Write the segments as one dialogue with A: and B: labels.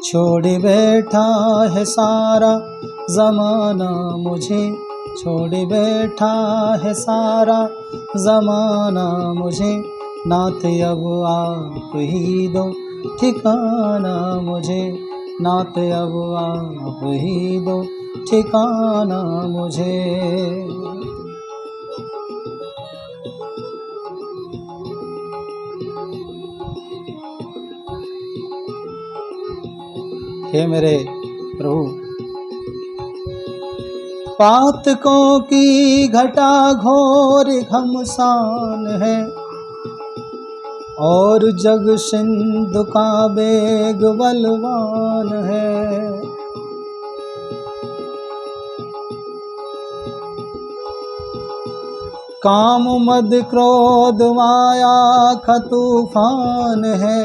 A: छोड़ बैठा है सारा ज़माना मुझे, छोड़ बैठा है सारा ज़माना मुझे, नाथ अब आप ही दो ठिकाना मुझे, नाथ अब आप ही दो ठिकाना मुझे। हे मेरे प्रभु, पातकों की घटा घोर घमसान है, और जग सिंधु का बेग बलवान है। काम मद क्रोध माया का तूफान है,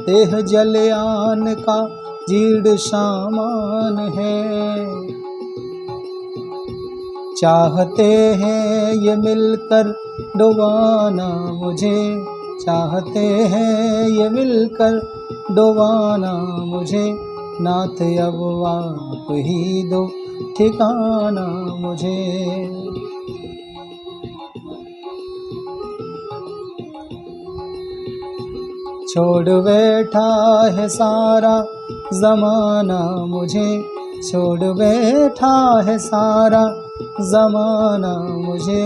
A: देह जलयान का जीर्ण सामान है। चाहते हैं ये मिलकर डुबाना मुझे, चाहते हैं ये मिलकर डुबाना मुझे, नाथ अब आप ही दो ठिकाना मुझे। छोड़ बैठा है सारा ज़माना मुझे, छोड़ बैठा है सारा ज़माना मुझे,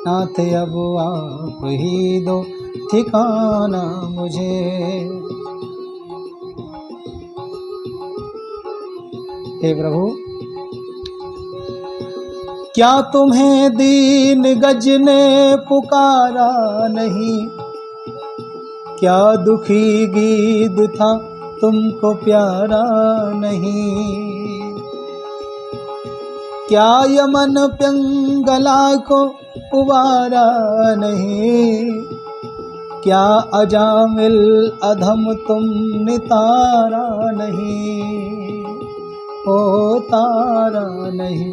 A: नाथ अब आप ही दो ठिकाना मुझे। हे प्रभु, क्या तुम्हें दीन गज ने पुकारा नहीं, क्या दुखी गीत था तुमको प्यारा नहीं, क्या यमन पिंगला को उबारा नहीं, क्या अजामिल अधम तुम नितारा नहीं, ओ तारा नहीं,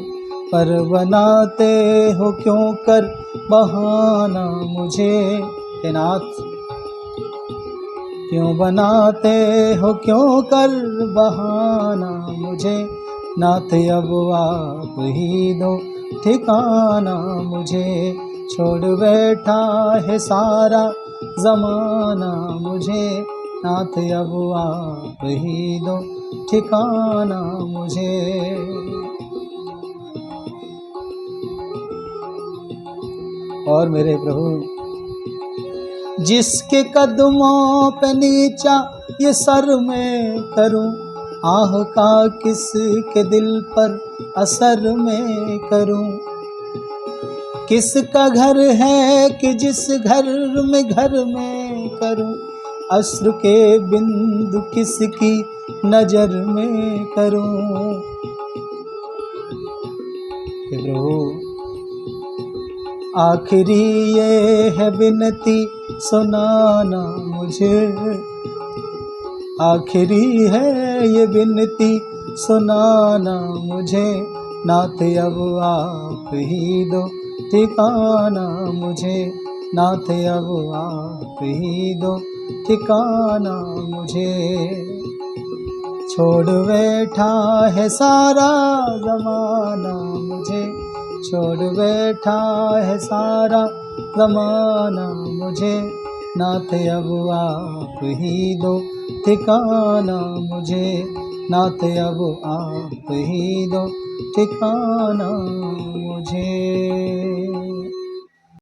A: पर बनाते हो क्यों कर बहाना मुझे। हे नाथ, क्यों बनाते हो क्यों कर बहाना मुझे, नाथ अब आप ही दो ठिकाना मुझे। छोड़ बैठा है सारा ज़माना मुझे, नाथ अब आप ही दो ठिकाना मुझे। और मेरे प्रभु, जिसके कदमों पे नीचा ये सर मैं करूं, आह का किसके दिल पर असर मैं करूं। किसका घर है कि जिस घर में करूं, अश्रु के बिंदु किसकी नजर में करूं। प्रभु, आखिरी ये है विनती सुनाना मुझे, आखिरी है ये विनती सुनाना मुझे, नाथ अब आप ही दो ठिकाना मुझे, नाथ अब आप ही दो ठिकाना मुझे। छोड़ बैठा है सारा ज़माना मुझे, छोड़ बैठा है सारा ज़माना मुझे, नाथ अब आप ही दो ठिकाना मुझे, नाथ अब आप ही दो ठिकाना मुझे।